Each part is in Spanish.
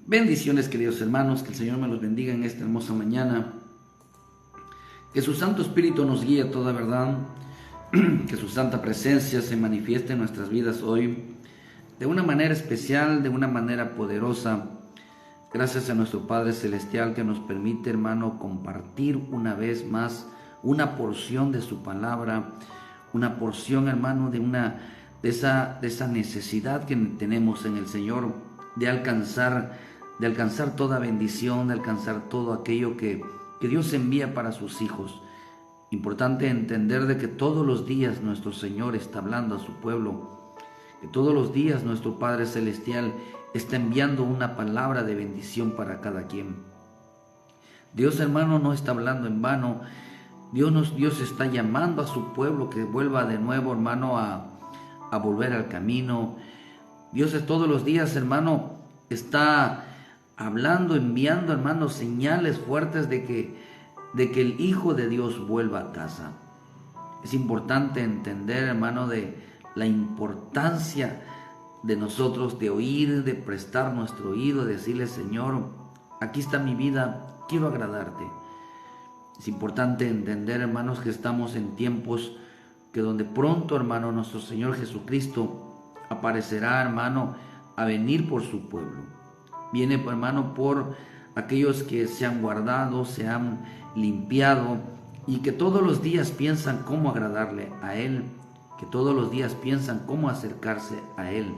Bendiciones, queridos hermanos, que el Señor me los bendiga en esta hermosa mañana, que su Santo Espíritu nos guíe a toda verdad, que su santa presencia se manifieste en nuestras vidas hoy de una manera especial, de una manera poderosa. Gracias a nuestro Padre Celestial que nos permite, hermano, compartir una vez más una porción de su palabra, una porción, hermano, de esa necesidad que tenemos en el Señor de alcanzar toda bendición, de alcanzar todo aquello que Dios envía para sus hijos. Importante entender de que todos los días nuestro Señor está hablando a su pueblo, que todos los días nuestro Padre Celestial está enviando una palabra de bendición para cada quien. Dios, hermano, no está hablando en vano. Dios está llamando a su pueblo que vuelva de nuevo, hermano, a volver al camino. Dios todos los días, hermano, está hablando, enviando, hermano, señales fuertes de que el Hijo de Dios vuelva a casa. Es importante entender, hermano, de la importancia de nosotros de oír, de prestar nuestro oído, de decirle: Señor, aquí está mi vida, quiero agradarte. Es importante entender, hermanos, que estamos en tiempos que donde pronto, hermano, nuestro Señor Jesucristo aparecerá, hermano, a venir por su pueblo. Viene, hermano, por aquellos que se han guardado, se han limpiado y que todos los días piensan cómo agradarle a Él, que todos los días piensan cómo acercarse a Él.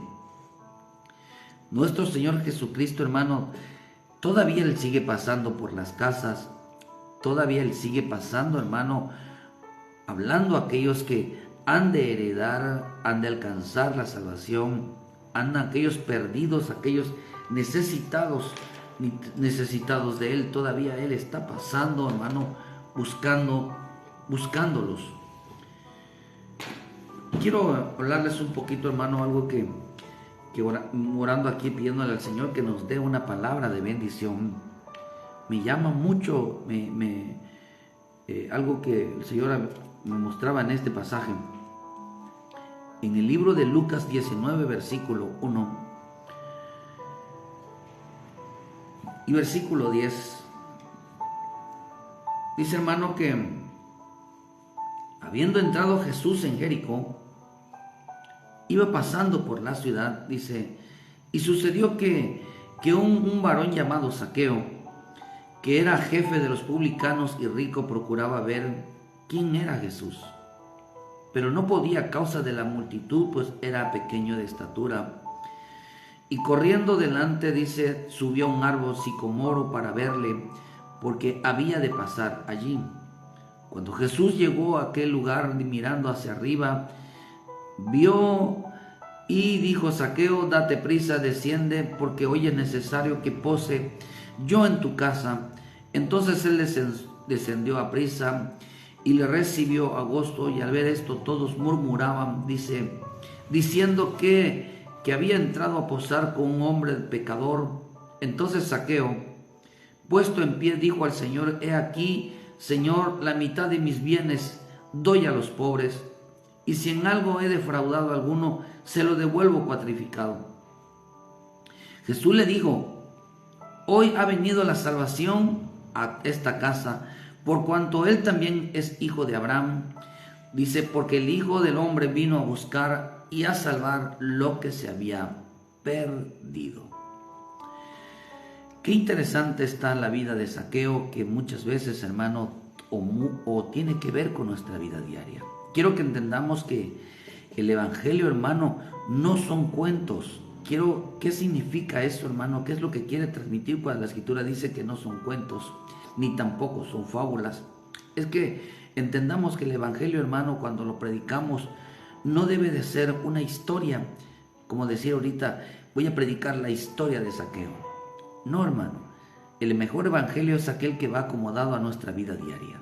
Nuestro Señor Jesucristo, hermano, todavía Él sigue pasando por las casas, todavía Él sigue pasando, hermano, hablando a aquellos que han de heredar, han de alcanzar la salvación, aquellos perdidos, aquellos necesitados de Él. Todavía Él está pasando, hermano, buscándolos. Quiero hablarles un poquito, hermano, algo que orando aquí, pidiéndole al Señor que nos dé una palabra de bendición. Me llama mucho algo que el Señor me mostraba en este pasaje. En el libro de Lucas 19, versículo 1 y versículo 10. Dice, hermano, que habiendo entrado Jesús en Jericó, iba pasando por la ciudad, dice, y sucedió que un varón llamado Zaqueo, que era jefe de los publicanos y rico, procuraba ver quién era Jesús, pero no podía a causa de la multitud, pues era pequeño de estatura. Y corriendo delante, dice, subió a un árbol sicomoro para verle, porque había de pasar allí. Cuando Jesús llegó a aquel lugar, mirando hacia arriba, vio y dijo: Zaqueo, date prisa, desciende, porque hoy es necesario que pose yo en tu casa. Entonces él descendió a prisa y le recibió a gozo, y al ver esto todos murmuraban, diciendo que había entrado a posar con un hombre pecador. Entonces Zaqueo, puesto en pie, dijo al Señor: He aquí, Señor, la mitad de mis bienes doy a los pobres, y si en algo he defraudado a alguno, se lo devuelvo cuatriplicado. Jesús le dijo: Hoy ha venido la salvación a esta casa, por cuanto él también es hijo de Abraham. Dice, porque el Hijo del Hombre vino a buscar y a salvar lo que se había perdido. Qué interesante está la vida de Zaqueo, que muchas veces, hermano, o tiene que ver con nuestra vida diaria. Quiero que entendamos que el Evangelio, hermano, no son cuentos. ¿Qué significa eso, hermano? ¿Qué es lo que quiere transmitir cuando la Escritura dice que no son cuentos, ni tampoco son fábulas? Es que entendamos que el Evangelio, hermano, cuando lo predicamos, no debe de ser una historia, como decir ahorita, voy a predicar la historia de Zaqueo. No, hermano, el mejor evangelio es aquel que va acomodado a nuestra vida diaria.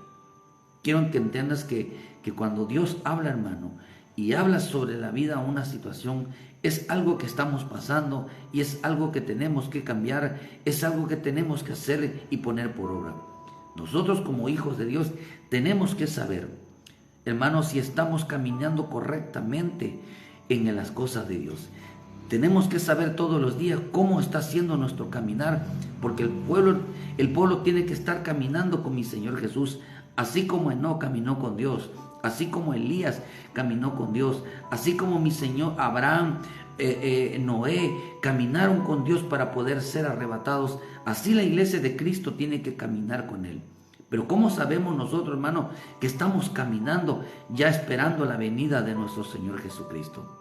Quiero que entiendas que cuando Dios habla, hermano, y habla sobre la vida o una situación, es algo que estamos pasando y es algo que tenemos que cambiar, es algo que tenemos que hacer y poner por obra. Nosotros como hijos de Dios tenemos que saber, hermanos, si estamos caminando correctamente en las cosas de Dios. Tenemos que saber todos los días cómo está siendo nuestro caminar, porque el pueblo tiene que estar caminando con mi Señor Jesús, así como Enoc caminó con Dios, así como Elías caminó con Dios, así como mi Señor Abraham, Noé caminaron con Dios para poder ser arrebatados. Así la iglesia de Cristo tiene que caminar con Él. Pero ¿cómo sabemos nosotros, hermano, que estamos caminando ya esperando la venida de nuestro Señor Jesucristo?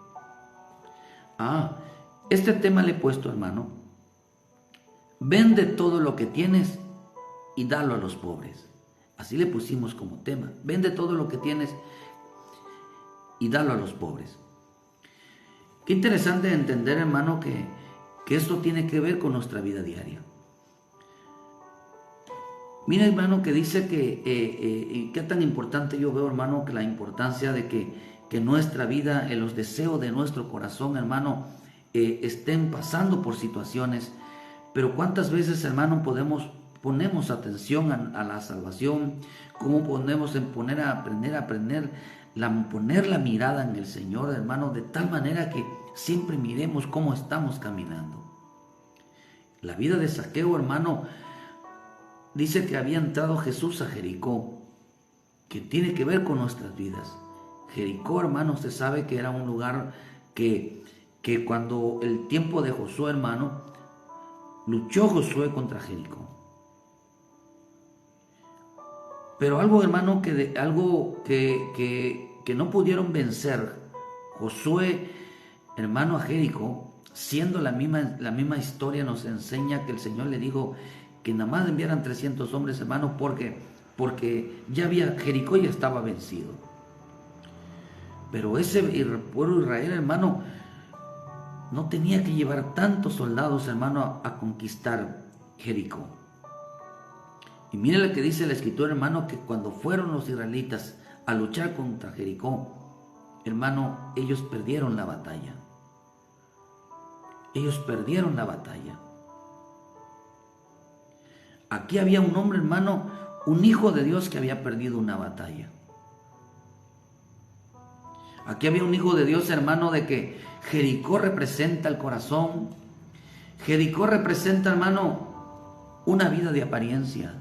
Este tema le he puesto, hermano. Vende todo lo que tienes y dalo a los pobres. Así le pusimos como tema. Vende todo lo que tienes y dalo a los pobres. Qué interesante entender, hermano, que esto tiene que ver con nuestra vida diaria. Mira, hermano, que dice que qué tan importante yo veo, hermano, que la importancia de que nuestra vida, en los deseos de nuestro corazón, hermano, estén pasando por situaciones. Pero cuántas veces, hermano, ponemos atención a la salvación, cómo podemos poner la mirada en el Señor, hermano, de tal manera que siempre miremos cómo estamos caminando. La vida de Zaqueo, hermano, dice que había entrado Jesús a Jericó, que tiene que ver con nuestras vidas. Jericó, hermano, se sabe que era un lugar que cuando el tiempo de Josué, hermano, luchó Josué contra Jericó. Pero algo, hermano, que no pudieron vencer Josué, hermano, a Jericó, siendo la misma historia, nos enseña que el Señor le dijo que nada más enviaran 300 hombres, hermano, porque Jericó ya estaba vencido. Pero ese pueblo de Israel, hermano, no tenía que llevar tantos soldados, hermano, a conquistar Jericó. Y mire lo que dice la Escritura, hermano, que cuando fueron los israelitas a luchar contra Jericó, hermano, ellos perdieron la batalla. Ellos perdieron la batalla. Aquí había un hombre, hermano, un hijo de Dios que había perdido una batalla. Aquí había un hijo de Dios, hermano, de que Jericó representa el corazón. Jericó representa, hermano, una vida de apariencia.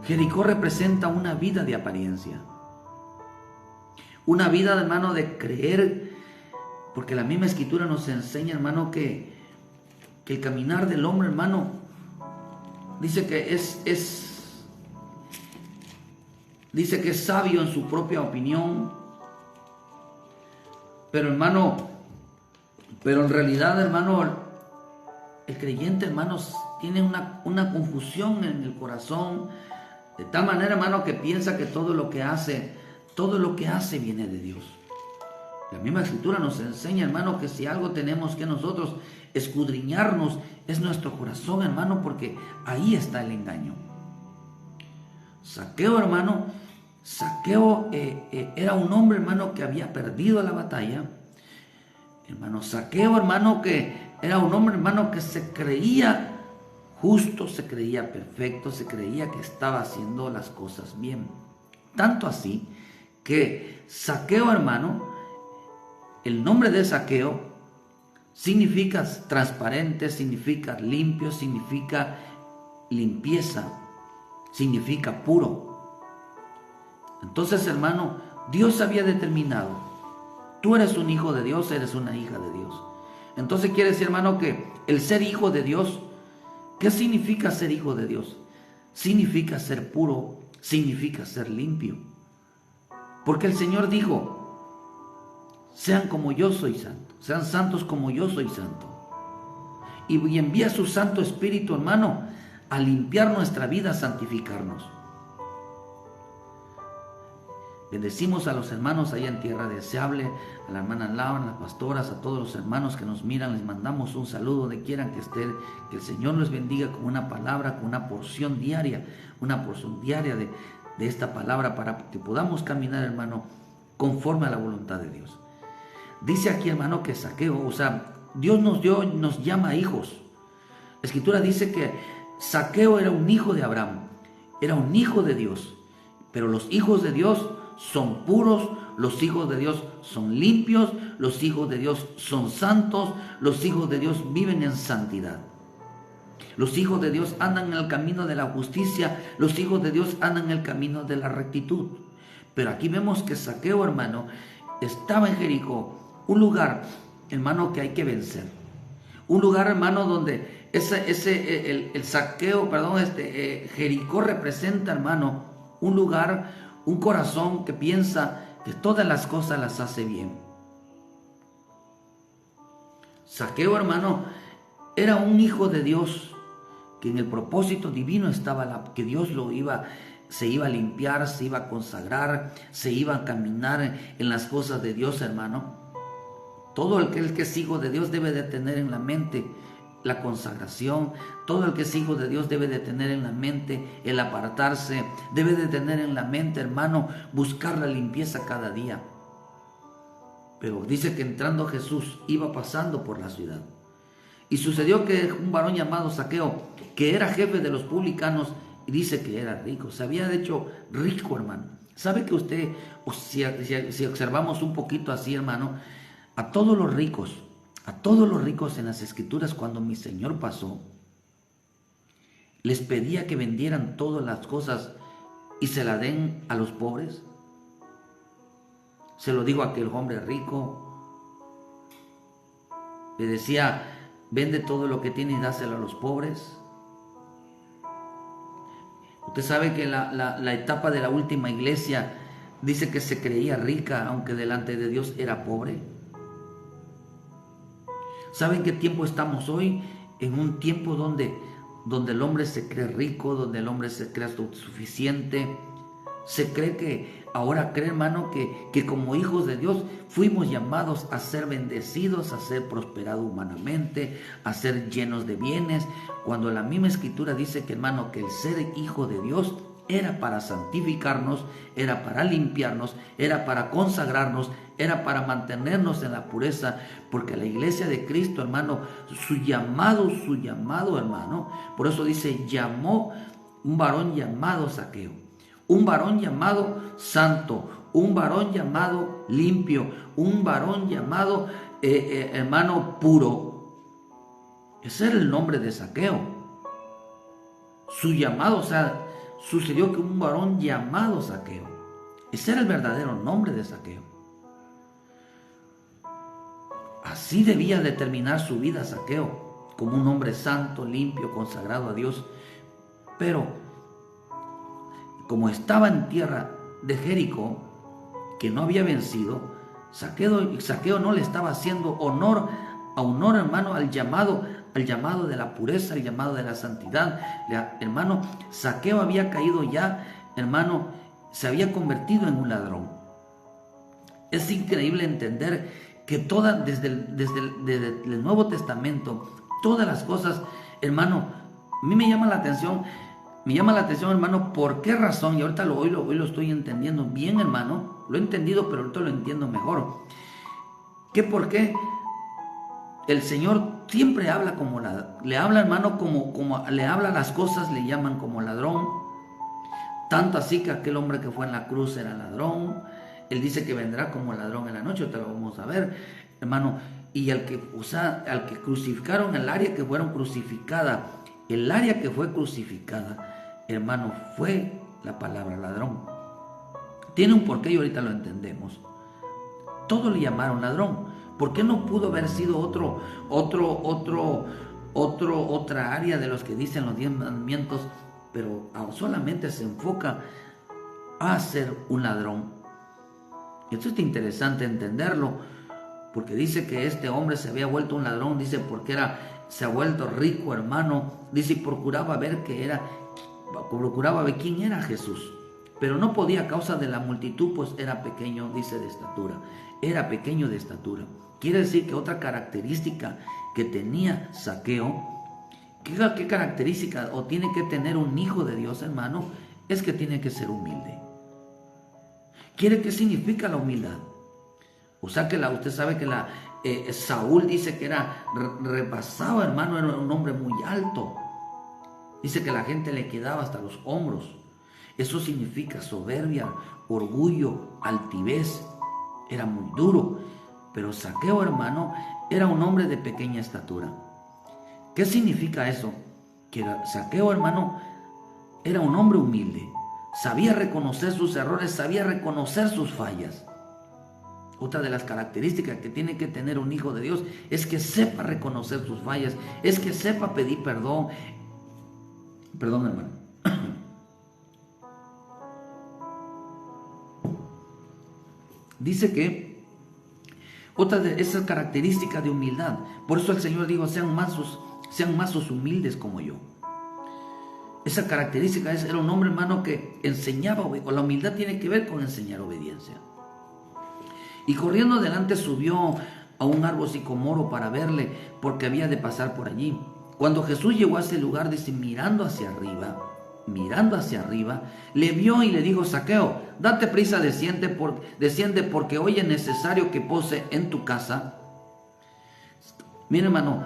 Jericó representa una vida de apariencia. Una vida, hermano, de creer, porque la misma Escritura nos enseña, hermano, que el caminar del hombre, hermano, dice que dice que es sabio en su propia opinión. Pero, hermano, en realidad, hermano, el creyente, hermanos, tiene una confusión en el corazón, de tal manera, hermano, que piensa que todo lo que hace viene de Dios. La misma Escritura nos enseña, hermano, que si algo tenemos que nosotros escudriñarnos es nuestro corazón, hermano, porque ahí está el engaño. Zaqueo, hermano, era un hombre, hermano, que había perdido la batalla. Hermano, Zaqueo, hermano, que era un hombre, hermano, que se creía justo, se creía perfecto, se creía que estaba haciendo las cosas bien. Tanto así que Zaqueo, hermano, el nombre de Zaqueo significa transparente, significa limpio, significa limpieza, significa puro. Entonces, hermano, Dios había determinado, tú eres un hijo de Dios, eres una hija de Dios. Entonces quiere decir, hermano, que el ser hijo de Dios, ¿qué significa ser hijo de Dios? Significa ser puro, significa ser limpio. Porque el Señor dijo, sean como yo soy santo, sean santos como yo soy santo. Y envía su Santo Espíritu, hermano, a limpiar nuestra vida, a santificarnos. Bendecimos a los hermanos allá en Tierra Deseable, a la hermana Laura, a las pastoras, a todos los hermanos que nos miran. Les mandamos un saludo donde quieran que estén. Que el Señor los bendiga con una palabra, con una porción diaria de esta palabra para que podamos caminar, hermano, conforme a la voluntad de Dios. Dice aquí, hermano, que Zaqueo, o sea, Dios nos llama hijos. La Escritura dice que Zaqueo era un hijo de Abraham, era un hijo de Dios, pero los hijos de Dios son puros, los hijos de Dios son limpios, los hijos de Dios son santos, los hijos de Dios viven en santidad. Los hijos de Dios andan en el camino de la justicia, los hijos de Dios andan en el camino de la rectitud. Pero aquí vemos que Zaqueo, hermano, estaba en Jericó, un lugar, hermano, que hay que vencer. Un lugar, hermano, donde el Zaqueo, Jericó representa, hermano, un lugar, un corazón que piensa que todas las cosas las hace bien. Zaqueo, hermano, era un hijo de Dios, que en el propósito divino estaba que Dios se iba a limpiar, se iba a consagrar, se iba a caminar en las cosas de Dios, hermano. Todo el que es hijo de Dios debe de tener en la mente la consagración. Todo el que es hijo de Dios debe de tener en la mente el apartarse, debe de tener en la mente, hermano, buscar la limpieza cada día. Pero dice que entrando Jesús iba pasando por la ciudad. Y sucedió que un varón llamado Zaqueo, que era jefe de los publicanos, y dice que era rico, se había hecho rico, hermano. ¿Sabe que usted, si observamos un poquito así, hermano, a todos los ricos en las escrituras, cuando mi Señor pasó, les pedía que vendieran todas las cosas y se la den a los pobres? Se lo digo a aquel hombre rico, le decía: vende todo lo que tiene y dáselo a los pobres. Usted sabe que la etapa de la última iglesia dice que se creía rica, aunque delante de Dios era pobre. ¿Saben qué tiempo estamos hoy? En un tiempo donde el hombre se cree rico, donde el hombre se cree suficiente. Se cree que, ahora cree, hermano, que como hijos de Dios fuimos llamados a ser bendecidos, a ser prosperados humanamente, a ser llenos de bienes, cuando la misma escritura dice que, hermano, que el ser hijo de Dios era para santificarnos, era para limpiarnos, era para consagrarnos, era para mantenernos en la pureza, porque la iglesia de Cristo, hermano, su llamado, hermano, por eso dice: llamó un varón llamado Zaqueo, un varón llamado santo, un varón llamado limpio, un varón llamado, hermano, puro. Ese era el nombre de Zaqueo. Su llamado, o sea, sucedió que un varón llamado Zaqueo. Ese era el verdadero nombre de Zaqueo. Así debía determinar su vida Zaqueo, como un hombre santo, limpio, consagrado a Dios. Pero como estaba en tierra de Jericó, que no había vencido, Zaqueo no le estaba haciendo honor, hermano, al llamado de la pureza, al llamado de la santidad. Hermano, Zaqueo había caído ya, hermano, se había convertido en un ladrón. Es increíble entender que desde el Nuevo Testamento, todas las cosas, hermano, a mí me llama la atención, hermano, ¿por qué razón? Y ahorita hoy lo estoy entendiendo bien, hermano. Lo he entendido, pero ahorita lo entiendo mejor. ¿Por qué? El Señor siempre habla le habla, hermano, como le habla a las cosas, le llaman como ladrón. Tanto así que aquel hombre que fue en la cruz era ladrón. Él dice que vendrá como ladrón en la noche, te lo vamos a ver, hermano. Y al que crucificaron, el área que fueron crucificada, hermano, fue la palabra ladrón. Tiene un porqué y ahorita lo entendemos. Todos le llamaron ladrón. ¿Por qué no pudo haber sido otra área de los que dicen los 10 mandamientos, pero solamente se enfoca a ser un ladrón? Esto es interesante entenderlo, porque dice que este hombre se había vuelto un ladrón, dice, porque se ha vuelto rico, hermano, dice, y procuraba ver quién era Jesús, pero no podía a causa de la multitud, pues era pequeño, dice, de estatura. Era pequeño de estatura. Quiere decir que otra característica que tenía Zaqueo, ¿qué característica o tiene que tener un hijo de Dios, hermano? Es que tiene que ser humilde. ¿Qué significa la humildad? O sea que usted sabe que Saúl dice que era repasado, hermano, era un hombre muy alto. Dice que la gente le quedaba hasta los hombros. Eso significa soberbia, orgullo, altivez. era muy duro. Pero Zaqueo, hermano, era un hombre de pequeña estatura. ¿Qué significa eso? Que Zaqueo, hermano, era un hombre humilde. Sabía reconocer sus errores, sabía reconocer sus fallas. Otra de las características que tiene que tener un hijo de Dios es que sepa reconocer sus fallas, es que sepa pedir perdón. Perdón, hermano. Dice que otra de esas características de humildad, por eso el Señor dijo, sean mansos humildes como yo. Esa característica era un hombre, hermano, que enseñaba, o la humildad tiene que ver con enseñar obediencia. Y corriendo adelante subió a un árbol sicomoro para verle, porque había de pasar por allí. Cuando Jesús llegó a ese lugar, dice, mirando hacia arriba, le vio y le dijo, Zaqueo, date prisa, desciende porque hoy es necesario que pose en tu casa. Mira, hermano,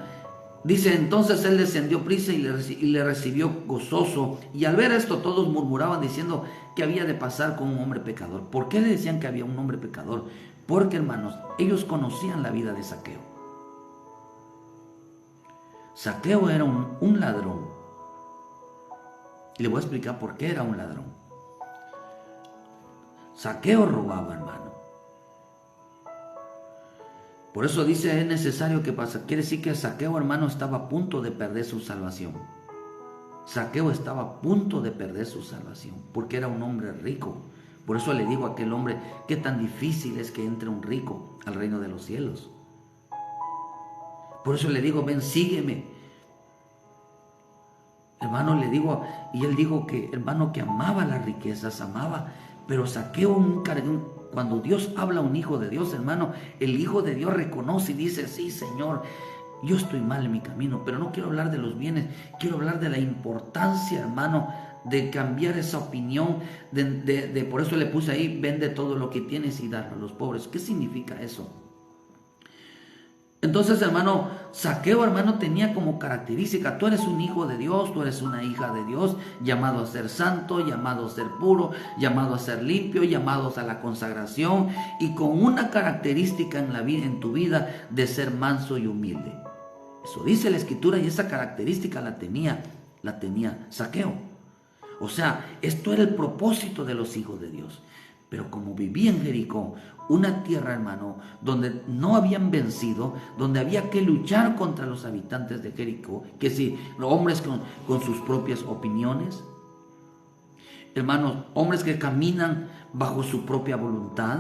dice, entonces él descendió prisa y le recibió gozoso. Y al ver esto todos murmuraban diciendo que había de pasar con un hombre pecador. ¿Por qué le decían que había un hombre pecador? Porque, hermanos, ellos conocían la vida de Zaqueo. Zaqueo era un ladrón. Y le voy a explicar por qué era un ladrón. Zaqueo robaba, hermano. Por eso dice, es necesario que pase. Quiere decir que Zaqueo, hermano, estaba a punto de perder su salvación. Zaqueo estaba a punto de perder su salvación, porque era un hombre rico. Por eso le digo a aquel hombre, qué tan difícil es que entre un rico al reino de los cielos. Por eso le digo, ven, sígueme. Hermano, le digo, y él dijo que, hermano, que amaba las riquezas, pero Zaqueo, cuando Dios habla a un hijo de Dios, hermano, el hijo de Dios reconoce y dice, sí, Señor, yo estoy mal en mi camino, pero no quiero hablar de los bienes, quiero hablar de la importancia, hermano, de cambiar esa opinión, por eso le puse ahí, vende todo lo que tienes y darlo a los pobres. ¿Qué significa eso? Entonces, hermano, Zaqueo, hermano, tenía como característica, tú eres un hijo de Dios, tú eres una hija de Dios, llamado a ser santo, llamado a ser puro, llamado a ser limpio, llamados a la consagración y con una característica en tu vida de ser manso y humilde. Eso dice la Escritura y esa característica la tenía Zaqueo. O sea, esto era el propósito de los hijos de Dios. Pero como vivía en Jericó, una tierra, hermano, donde no habían vencido, donde había que luchar contra los habitantes de Jericó, que sí, hombres con sus propias opiniones, hermanos, hombres que caminan bajo su propia voluntad,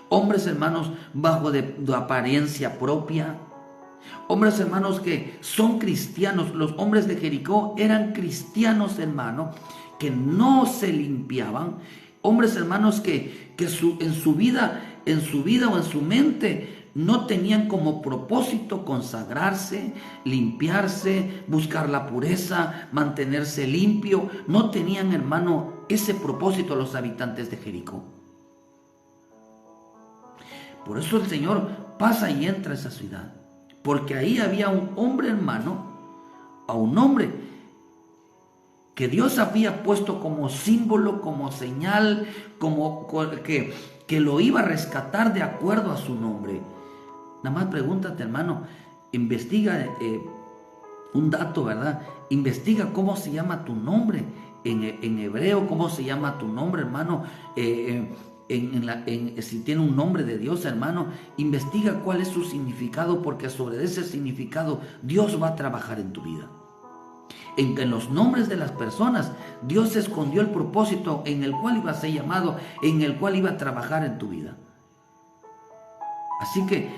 hombres, hermanos, bajo de apariencia propia, hombres, hermanos, que son cristianos. Los hombres de Jericó eran cristianos, hermano, que no se limpiaban. Hombres, hermanos, que en su vida o en su mente no tenían como propósito consagrarse, limpiarse, buscar la pureza, mantenerse limpio. No tenían, hermano, ese propósito los habitantes de Jericó. Por eso el Señor pasa y entra a esa ciudad. Porque ahí había un hombre, hermano, a un hombre que Dios había puesto como símbolo, como señal, como que lo iba a rescatar de acuerdo a su nombre. Nada más pregúntate, hermano, investiga un dato, ¿verdad? Investiga cómo se llama tu nombre en hebreo, cómo se llama tu nombre, hermano, si tiene un nombre de Dios, hermano. Investiga cuál es su significado, porque sobre ese significado Dios va a trabajar en tu vida. En los nombres de las personas, Dios escondió el propósito en el cual iba a ser llamado, en el cual iba a trabajar en tu vida. Así que,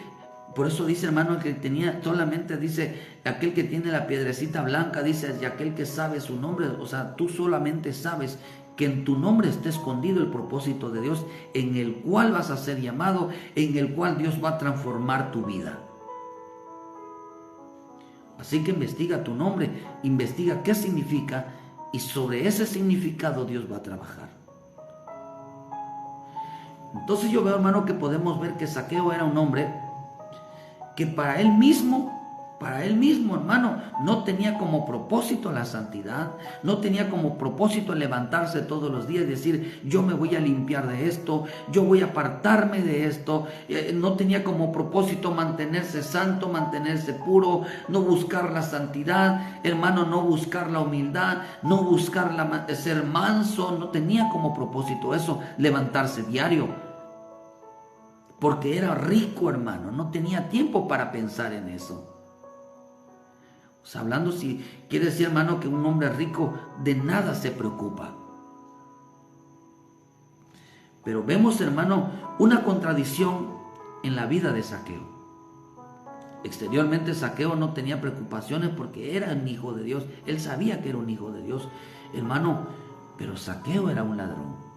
por eso dice, hermano, que tenía solamente, dice, aquel que tiene la piedrecita blanca, dice, y aquel que sabe su nombre. O sea, tú solamente sabes que en tu nombre está escondido el propósito de Dios, en el cual vas a ser llamado, en el cual Dios va a transformar tu vida. Así que investiga tu nombre, investiga qué significa, y sobre ese significado Dios va a trabajar. Entonces yo veo, hermano, que podemos ver que Zaqueo era un hombre que para él mismo para él mismo, hermano. No tenía como propósito la santidad, no tenía como propósito levantarse todos los días y decir, yo me voy a limpiar de esto, yo voy a apartarme de esto. No tenía como propósito mantenerse santo, mantenerse puro, no buscar la santidad, hermano, no buscar la humildad, no buscar ser manso. No tenía como propósito eso, levantarse diario, porque era rico, hermano, no tenía tiempo para pensar en eso. O sea, hablando, si quiere decir, hermano, que un hombre rico de nada se preocupa. Pero vemos, hermano, una contradicción en la vida de Zaqueo. Exteriormente Zaqueo no tenía preocupaciones porque era un hijo de Dios. Él sabía que era un hijo de Dios, hermano, pero Zaqueo era un ladrón.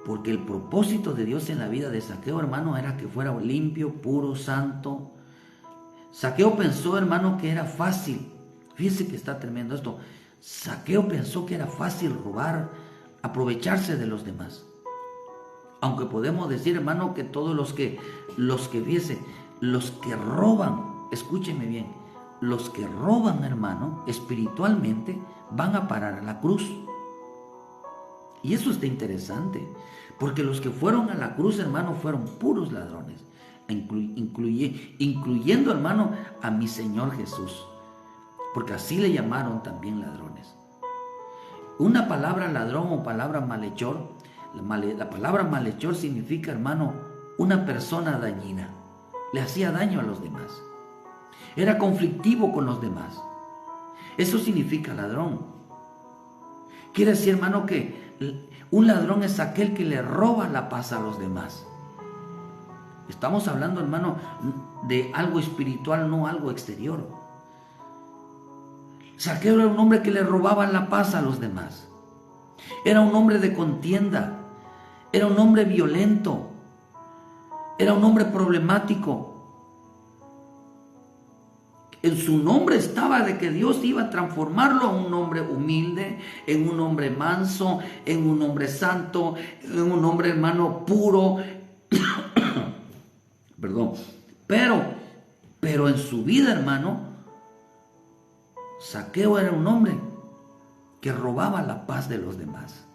Porque el propósito de Dios en la vida de Zaqueo, hermano, era que fuera limpio, puro, santo. Zaqueo pensó, hermano, que era fácil. Fíjense que está tremendo esto. Zaqueo pensó que era fácil robar, aprovecharse de los demás. Aunque podemos decir, hermano, que todos los que roban, escúcheme bien, los que roban, hermano, espiritualmente, van a parar a la cruz. Y eso está interesante, porque los que fueron a la cruz, hermano, fueron puros ladrones. Incluyendo, hermano, a mi Señor Jesús, porque así le llamaron también ladrones. Una palabra ladrón o palabra malhechor, la palabra malhechor significa, hermano, una persona dañina. Le hacía daño a los demás, era conflictivo con los demás. Eso significa ladrón. Quiere decir, hermano, que un ladrón es aquel que le roba la paz a los demás. Estamos hablando, hermano, de algo espiritual, no algo exterior. Zaqueo era un hombre que le robaba la paz a los demás. Era un hombre de contienda. Era un hombre violento. Era un hombre problemático. En su nombre estaba de que Dios iba a transformarlo a un hombre humilde, en un hombre manso, en un hombre santo, en un hombre, hermano, puro. Perdón, pero en su vida, hermano, Zaqueo era un hombre que robaba la paz de los demás.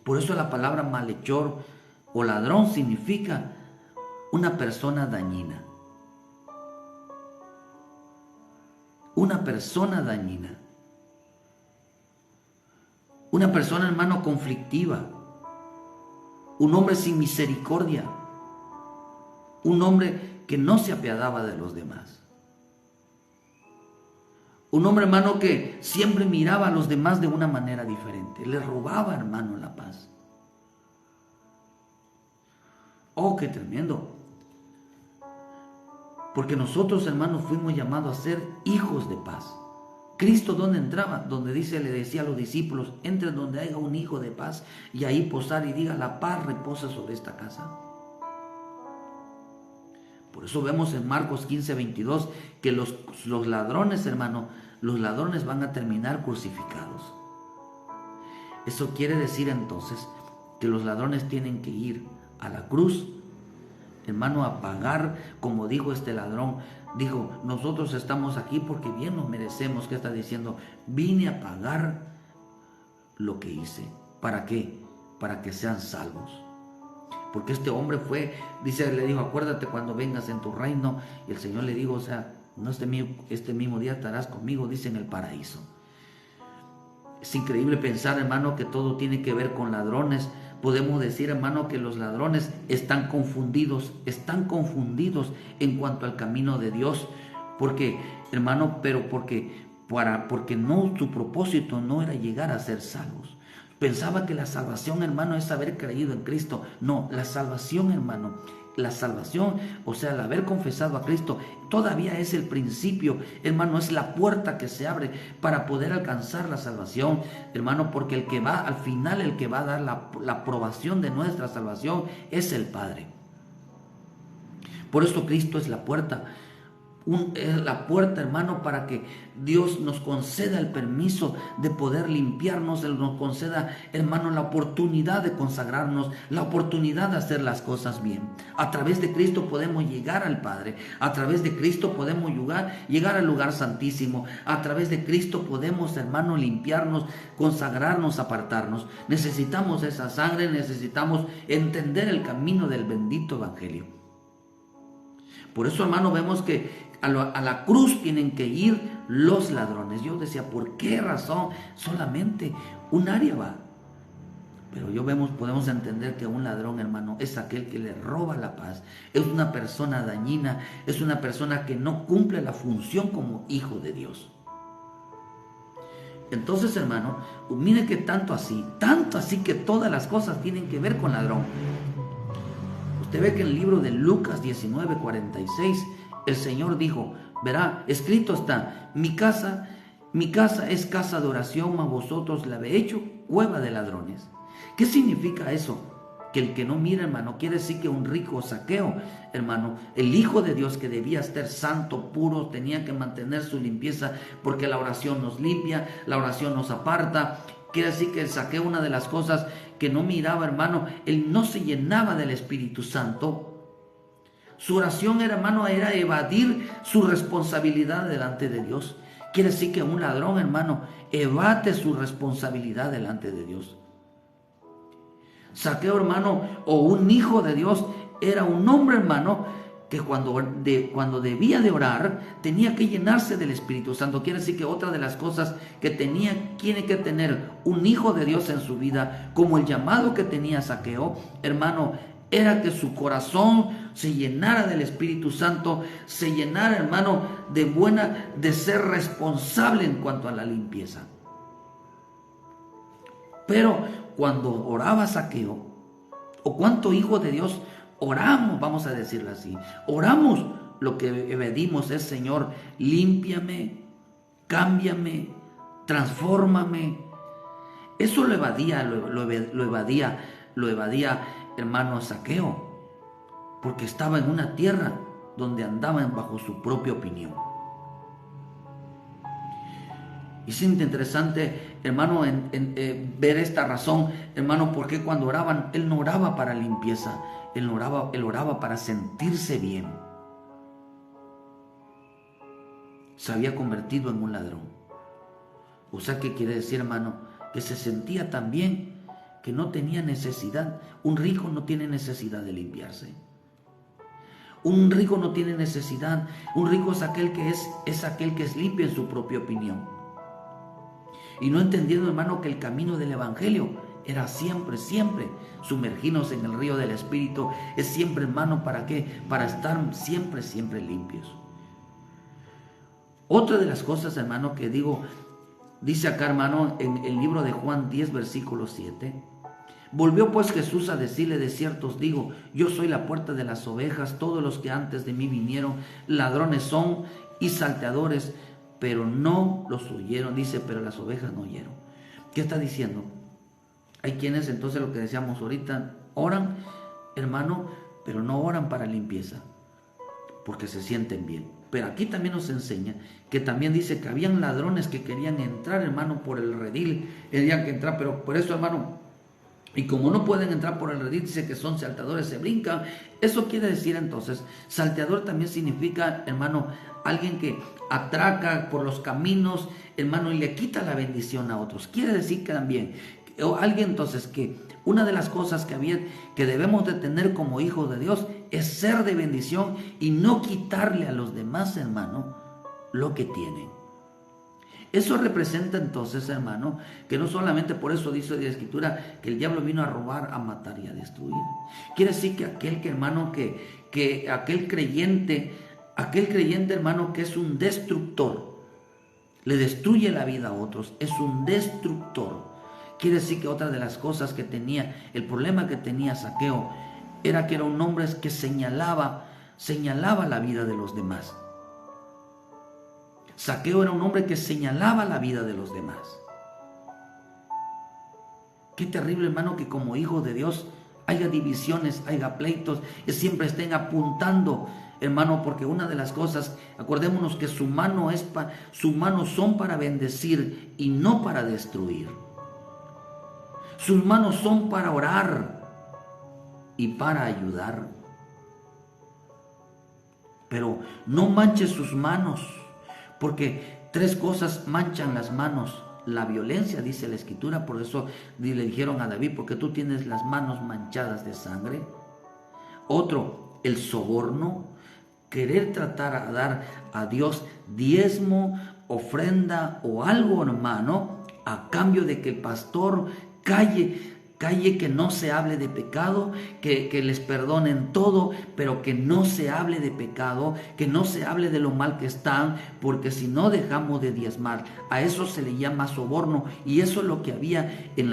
Por eso la palabra malhechor o ladrón significa una persona dañina. Una persona dañina. Una persona, hermano, conflictiva. Un hombre sin misericordia. Un hombre que no se apiadaba de los demás. Un hombre, hermano, que siempre miraba a los demás de una manera diferente. Le robaba, hermano, la paz. Oh, qué tremendo. Porque nosotros, hermanos, fuimos llamados a ser hijos de paz. Cristo, ¿dónde entraba? Donde le decía a los discípulos, entren donde haya un hijo de paz, y ahí posar y diga, la paz reposa sobre esta casa. Por eso vemos en Marcos 15:22 que los ladrones, hermano, los ladrones van a terminar crucificados. Eso quiere decir entonces que los ladrones tienen que ir a la cruz, hermano, a pagar, como dijo este ladrón. Dijo, nosotros estamos aquí porque bien nos merecemos. ¿Qué está diciendo? Vine a pagar lo que hice. ¿Para qué? Para que sean salvos. Porque este hombre le dijo, acuérdate cuando vengas en tu reino. Y el Señor le dijo, o sea, no este mismo día estarás conmigo, dice, en el paraíso. Es increíble pensar, hermano, que todo tiene que ver con ladrones. Podemos decir, hermano, que los ladrones están confundidos en cuanto al camino de Dios. Porque, hermano, porque no, su propósito no era llegar a ser salvos. Pensaba que la salvación, hermano, es haber creído en Cristo. No, la salvación, hermano, o sea, el haber confesado a Cristo, todavía es el principio, hermano, es la puerta que se abre para poder alcanzar la salvación, hermano, porque al final el que va a dar la aprobación de nuestra salvación es el Padre. Por eso Cristo es la puerta. Es la puerta, hermano, para que Dios nos conceda el permiso de poder limpiarnos, Él nos conceda, hermano, la oportunidad de consagrarnos, la oportunidad de hacer las cosas bien. A través de Cristo podemos llegar al Padre, a través de Cristo podemos llegar al lugar santísimo, a través de Cristo podemos, hermano, limpiarnos, consagrarnos, apartarnos. Necesitamos esa sangre, necesitamos entender el camino del bendito Evangelio. Por eso, hermano, vemos que a la cruz tienen que ir los ladrones. Yo decía, ¿por qué razón solamente un área va? Pero podemos entender que un ladrón, hermano, es aquel que le roba la paz. Es una persona dañina, es una persona que no cumple la función como hijo de Dios. Entonces, hermano, mire que tanto así que todas las cosas tienen que ver con ladrón. Usted ve que en el libro de Lucas 19:46, el Señor dijo, verá, escrito está, mi casa es casa de oración, mas vosotros la habéis hecho cueva de ladrones. ¿Qué significa eso? Que el que no mira, hermano, quiere decir que un rico Zaqueo, hermano, el Hijo de Dios que debía estar santo, puro, tenía que mantener su limpieza, porque la oración nos limpia, la oración nos aparta. Quiere decir que el Zaqueo, una de las cosas que no miraba, hermano, él no se llenaba del Espíritu Santo. Su oración, hermano, era evadir su responsabilidad delante de Dios. Quiere decir que un ladrón, hermano, evade su responsabilidad delante de Dios. Zaqueo, hermano, o un hijo de Dios, era un hombre, hermano, que cuando debía de orar, tenía que llenarse del Espíritu Santo. Quiere decir que otra de las cosas que tiene que tener un hijo de Dios en su vida, como el llamado que tenía Zaqueo, hermano, era que su corazón se llenara del Espíritu Santo, se llenara, hermano, de ser responsable en cuanto a la limpieza. Pero cuando oraba Zaqueo, o cuánto hijo de Dios oramos, vamos a decirlo así, oramos, lo que pedimos es, Señor, límpiame, cámbiame, transfórmame. Eso lo evadía, hermano, Zaqueo, porque estaba en una tierra donde andaban bajo su propia opinión. Y es interesante, hermano, ver esta razón, hermano, porque cuando oraban, él no oraba para limpieza, él oraba para sentirse bien. Se había convertido en un ladrón. O sea, ¿qué quiere decir, hermano? Que se sentía tan bien que no tenía necesidad. Un rico no tiene necesidad de limpiarse. Un rico no tiene necesidad. Un rico es aquel que es limpio en su propia opinión. Y no entendiendo, hermano, que el camino del Evangelio era siempre sumergirnos en el río del Espíritu. Es siempre, hermano, ¿para qué? Para estar siempre limpios. Otra de las cosas, hermano, que dice acá, hermano, en el libro de Juan 10, versículo 7. Volvió pues Jesús a decirle, de cierto os digo, yo soy la puerta de las ovejas, todos los que antes de mí vinieron, ladrones son y salteadores, pero no los oyeron. Dice, pero las ovejas no oyeron. ¿Qué está diciendo? Hay quienes, entonces, lo que decíamos ahorita, oran, hermano, pero no oran para limpieza, porque se sienten bien. Pero aquí también nos enseña que también dice que habían ladrones que querían entrar, hermano, por el redil, querían que entrar, pero por eso, hermano, y como no pueden entrar por el redil, dice que son salteadores, se brincan. Eso quiere decir, entonces, salteador también significa, hermano, alguien que atraca por los caminos, hermano, y le quita la bendición a otros. Quiere decir que también, o alguien, entonces, que una de las cosas que debemos de tener como hijos de Dios es ser de bendición y no quitarle a los demás, hermano, lo que tienen. Eso representa entonces, hermano, que no solamente, por eso dice la Escritura, que el diablo vino a robar, a matar y a destruir. Quiere decir que aquel creyente, hermano, que es un destructor, le destruye la vida a otros, es un destructor. Quiere decir que otra de las cosas que tenía, el problema que tenía Zaqueo, era que era un hombre que señalaba la vida de los demás. Zaqueo era un hombre que señalaba la vida de los demás. Qué terrible, hermano, que como hijos de Dios haya divisiones, haya pleitos, y siempre estén apuntando, hermano, porque una de las cosas, acordémonos que sus manos son para bendecir y no para destruir. Sus manos son para orar y para ayudar. Pero no manche sus manos, porque 3 cosas manchan las manos. La violencia, dice la Escritura, por eso le dijeron a David, porque tú tienes las manos manchadas de sangre. Otro, el soborno, querer tratar a dar a Dios diezmo, ofrenda o algo, hermano, a cambio de que el pastor calle que no se hable de pecado, que les perdonen todo, pero que no se hable de pecado, que no se hable de lo mal que están, porque si no dejamos de diezmar. A eso se le llama soborno, y eso es lo que había en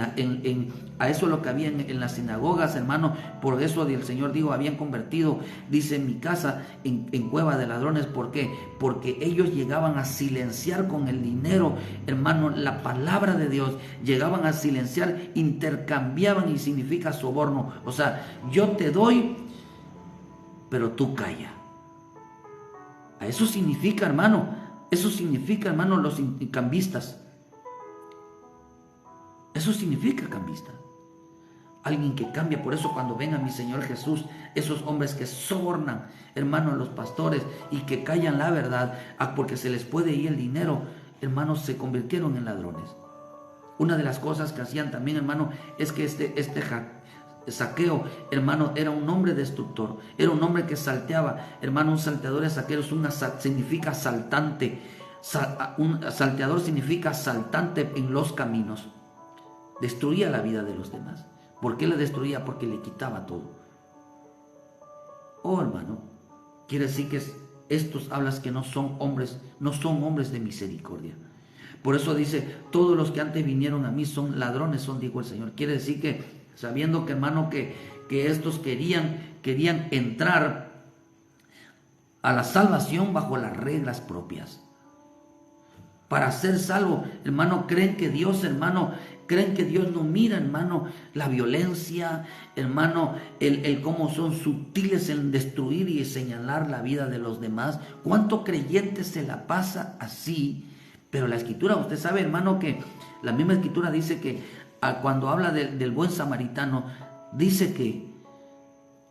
las sinagogas, hermano. Por eso el Señor dijo, habían convertido, dice, mi casa en cueva de ladrones. ¿Por qué? Porque ellos llegaban a silenciar con el dinero, hermano, la palabra de Dios, llegaban a silenciar, intercambiaban, y significa soborno. O sea, yo te doy, pero tú calla. A eso significa, hermano, los cambistas. Eso significa cambista. Alguien que cambia. Por eso cuando venga mi Señor Jesús, esos hombres que sobornan, hermano, a los pastores y que callan la verdad, porque se les puede ir el dinero, hermanos, se convirtieron en ladrones. Una de las cosas que hacían también, hermano, es que Zaqueo, hermano, era un hombre destructor, era un hombre que salteaba, hermano. Un salteador de saqueros significa saltante. Un salteador significa saltante en los caminos. Destruía la vida de los demás. ¿Por qué le destruía? Porque le quitaba todo. Oh, hermano, quiere decir que estos hablas que no son hombres de misericordia. Por eso dice, todos los que antes vinieron a mí son ladrones, dijo el Señor. Quiere decir que, sabiendo que, hermano, que estos querían entrar a la salvación bajo las reglas propias. Para ser salvo, hermano, creen que Dios no mira, hermano, la violencia, hermano, el cómo son sutiles en destruir y señalar la vida de los demás. ¿Cuánto creyente se la pasa así? Pero la Escritura, usted sabe, hermano, que la misma Escritura dice que cuando habla del buen samaritano, dice que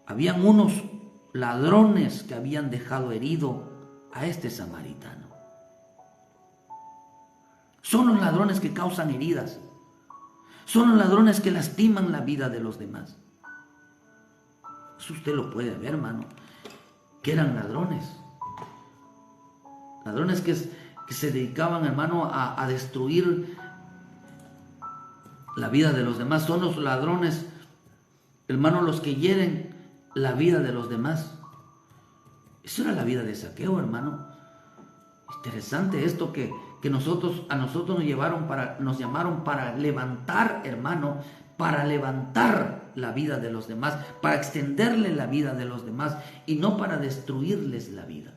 habían unos ladrones que habían dejado herido a este samaritano. Son los ladrones que causan heridas. Son los ladrones que lastiman la vida de los demás. Eso usted lo puede ver, hermano, que eran ladrones. Ladrones que se dedicaban, hermano, a destruir la vida de los demás. Son los ladrones, hermano, los que hieren la vida de los demás. Eso era la vida de Zaqueo, hermano. Interesante esto que a nosotros nos llamaron para levantar, hermano, para levantar la vida de los demás, para extenderle la vida de los demás y no para destruirles la vida.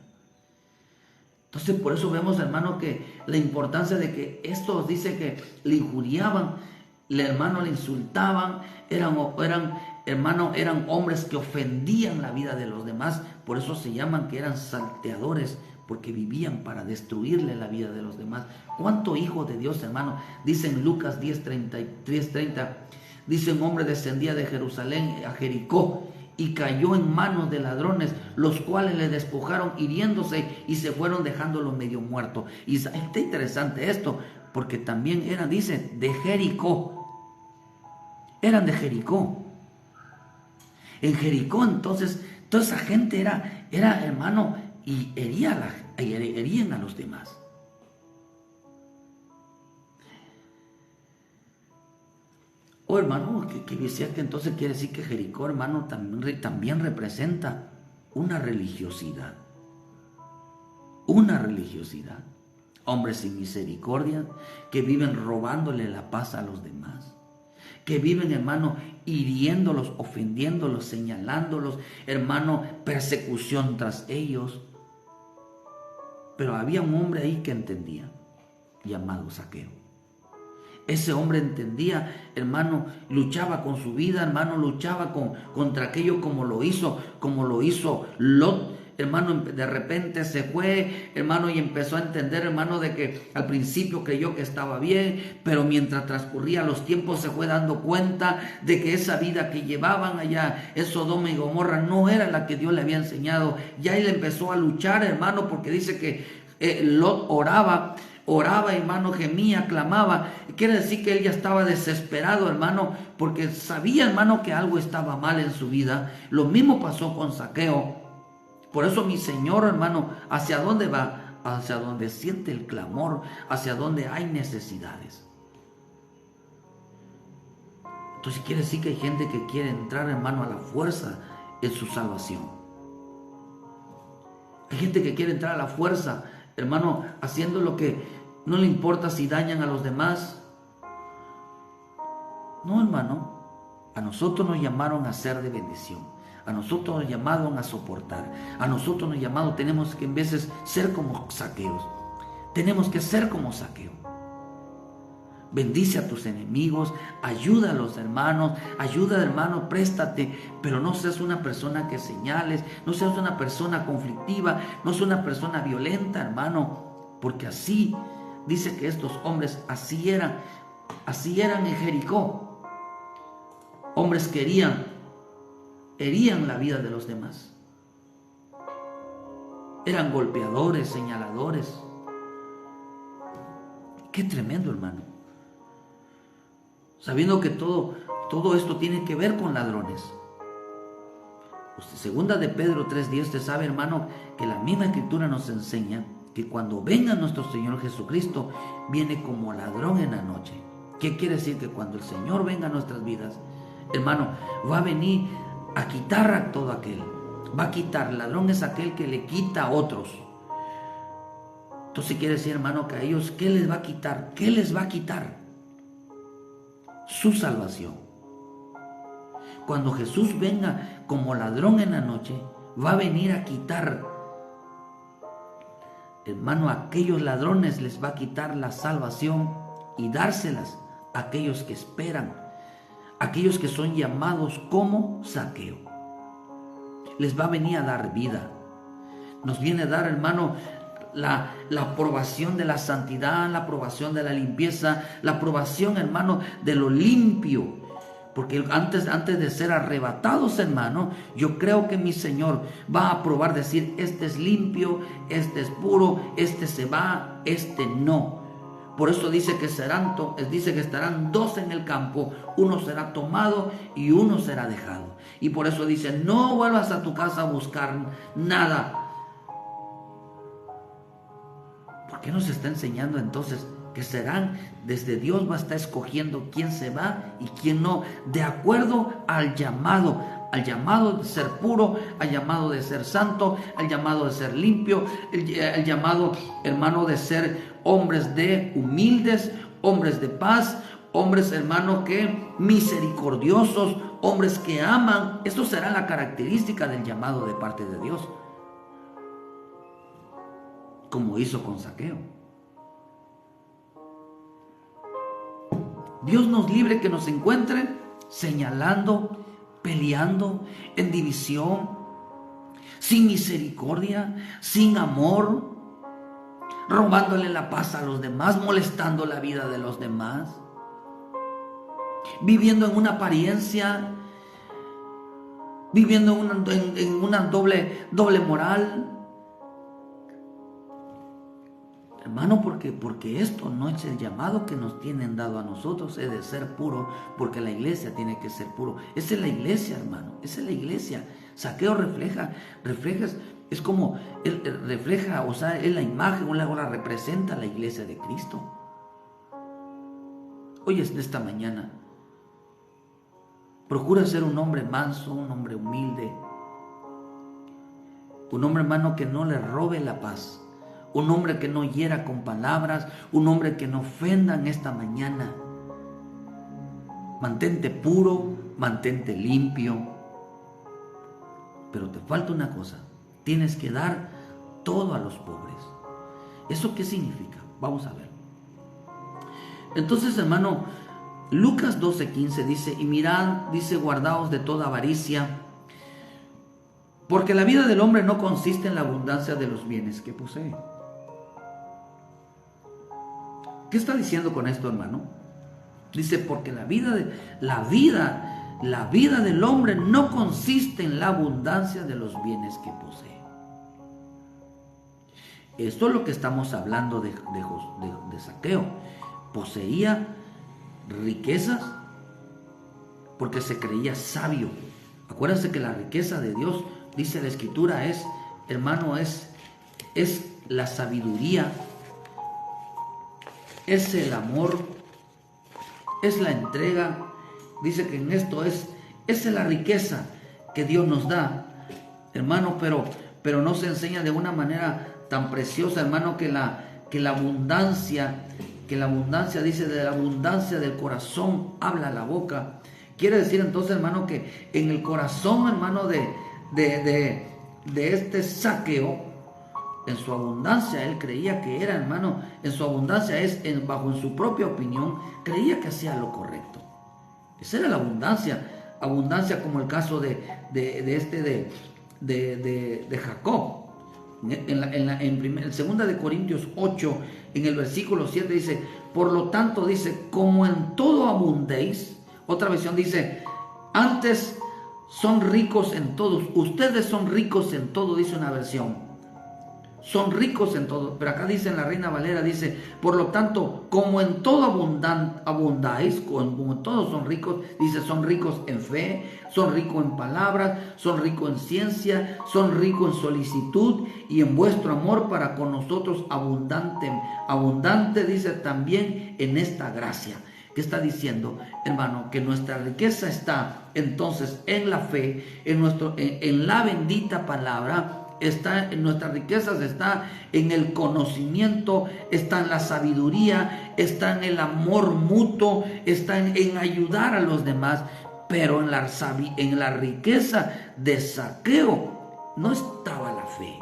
Entonces, por eso vemos, hermano, que la importancia de que estos, dice que le injuriaban, hermano, le insultaban, eran hombres que ofendían la vida de los demás. Por eso se llaman que eran salteadores, porque vivían para destruirle la vida de los demás. ¿Cuánto hijo de Dios, hermano? Dice en Lucas 10:30, dice, un hombre descendía de Jerusalén a Jericó y cayó en manos de ladrones, los cuales le despojaron hiriéndose y se fueron dejándolo medio muerto. Y está interesante esto, porque también eran, dice, de Jericó. Eran de Jericó. En Jericó, entonces, toda esa gente era hermano, y herían a los demás. Oh, hermano, que decía que entonces quiere decir que Jericó, hermano, también representa una religiosidad. Una religiosidad. Hombres sin misericordia, que viven robándole la paz a los demás. Que viven, hermano, hiriéndolos, ofendiéndolos, señalándolos, hermano, persecución tras ellos. Pero había un hombre ahí que entendía, llamado Zaqueo. Ese hombre entendía, hermano, luchaba con su vida, hermano, luchaba contra aquello como lo hizo Lot, hermano, de repente se fue, hermano, y empezó a entender, hermano, de que al principio creyó que estaba bien, pero mientras transcurría los tiempos se fue dando cuenta de que esa vida que llevaban allá en Sodoma y Gomorra no era la que Dios le había enseñado. Ya él empezó a luchar, hermano, porque dice que Lot oraba, hermano, gemía, clamaba. Quiere decir que él ya estaba desesperado, hermano, porque sabía, hermano, que algo estaba mal en su vida. Lo mismo pasó con Zaqueo. Por eso mi Señor, hermano, ¿hacia dónde va? Hacia donde siente el clamor, hacia donde hay necesidades. Entonces quiere decir que hay gente que quiere entrar, hermano, a la fuerza en su salvación. Hay gente que quiere entrar a la fuerza, hermano, haciendo lo que no le importa si dañan a los demás. No, hermano, a nosotros nos llamaron a ser de bendición. A nosotros nos llamaron a soportar. A nosotros nos llamaron, tenemos que en veces ser como Zaqueos. Tenemos que ser como Zaqueo. Bendice a tus enemigos, ayuda a los hermanos, ayuda, hermano, préstate, pero no seas una persona que señales, no seas una persona conflictiva, no seas una persona violenta, hermano, porque así dice que estos hombres así eran en Jericó. Hombres que herían la vida de los demás. Eran golpeadores, señaladores. Qué tremendo, hermano. Sabiendo que todo esto tiene que ver con ladrones. Segunda de Pedro 3:10, usted sabe, hermano, que la misma escritura nos enseña que cuando venga nuestro Señor Jesucristo, viene como ladrón en la noche. ¿Qué quiere decir? Que cuando el Señor venga a nuestras vidas, hermano, va a venir a quitar a todo aquel. Va a quitar. Ladrón es aquel que le quita a otros. Entonces quiere decir, hermano, que a ellos, ¿qué les va a quitar? ¿Qué les va a quitar? Su salvación. Cuando Jesús venga como ladrón en la noche, va a venir a quitar, hermano, a aquellos ladrones les va a quitar la salvación y dárselas a aquellos que esperan, aquellos que son llamados como Zaqueo. Les va a venir a dar vida. Nos viene a dar, hermano, la aprobación de la santidad, la aprobación de la limpieza, la aprobación, hermano, de lo limpio. Porque antes de ser arrebatados, hermano, yo creo que mi Señor va a aprobar, decir, este es limpio, este es puro, este se va, este no. Por eso dice que estarán dos en el campo, uno será tomado y uno será dejado. Y por eso dice, no vuelvas a tu casa a buscar nada. ¿Por qué nos está enseñando entonces que serán, desde Dios va a estar escogiendo quién se va y quién no, de acuerdo al llamado de ser puro, al llamado de ser santo, al llamado de ser limpio, el llamado, hermano, de ser hombres humildes, hombres de paz, hombres, hermano, que misericordiosos, hombres que aman. Esto será la característica del llamado de parte de Dios, como hizo con Zaqueo. Dios nos libre que nos encuentre señalando, peleando, en división, sin misericordia, sin amor, robándole la paz a los demás, molestando la vida de los demás, viviendo en una apariencia, viviendo en una doble moral. Hermano, porque esto no es el llamado que nos tienen dado a nosotros, es de ser puro, porque la iglesia tiene que ser puro. Esa es la iglesia, hermano, esa es la iglesia. Zaqueo refleja, es como, él refleja, o sea, es la imagen, o la representa la iglesia de Cristo. Hoy es de esta mañana. Procura ser un hombre manso, un hombre humilde, un hombre, hermano, que no le robe la paz. Un hombre que no hiera con palabras, un hombre que no ofenda en esta mañana. Mantente puro, mantente limpio. Pero te falta una cosa, tienes que dar todo a los pobres. ¿Eso qué significa? Vamos a ver. Entonces, hermano, Lucas 12:15 dice, y mirad, dice, guardaos de toda avaricia, Porque la vida del hombre no consiste en la abundancia de los bienes que posee. ¿Qué está diciendo con esto, hermano? Dice, porque la vida del hombre no consiste en la abundancia de los bienes que posee. Esto es lo que estamos hablando de Zaqueo. Poseía riquezas porque se creía sabio. Acuérdense que la riqueza de Dios, dice la Escritura, es la sabiduría, es el amor, es la entrega. Dice que en esto esa es la riqueza que Dios nos da, hermano, pero no se enseña de una manera tan preciosa, hermano, que la abundancia, dice, de la abundancia del corazón habla la boca. Quiere decir entonces, hermano, que en el corazón, hermano, de este Zaqueo, en su abundancia, él creía que era, hermano, en su abundancia bajo en su propia opinión, creía que hacía lo correcto. Esa era la abundancia como el caso de Jacob. En 2 de Corintios 8, en el versículo 7 dice, por lo tanto, dice, como en todo abundéis. Otra versión dice, antes son ricos en todo. Ustedes son ricos en todo, dice una versión. Son ricos en todo. Pero acá dice en la Reina Valera, dice, por lo tanto, como en todo abundáis, como en todos son ricos, dice, son ricos en fe, son ricos en palabras, son ricos en ciencia, son ricos en solicitud y en vuestro amor para con nosotros abundante, dice, también en esta gracia. ¿Qué está diciendo, hermano? Que nuestra riqueza está entonces en la fe, en la bendita palabra. Está en nuestras riquezas, está en el conocimiento, está en la sabiduría, está en el amor mutuo, está en ayudar a los demás. Pero en la riqueza de Zaqueo no estaba la fe.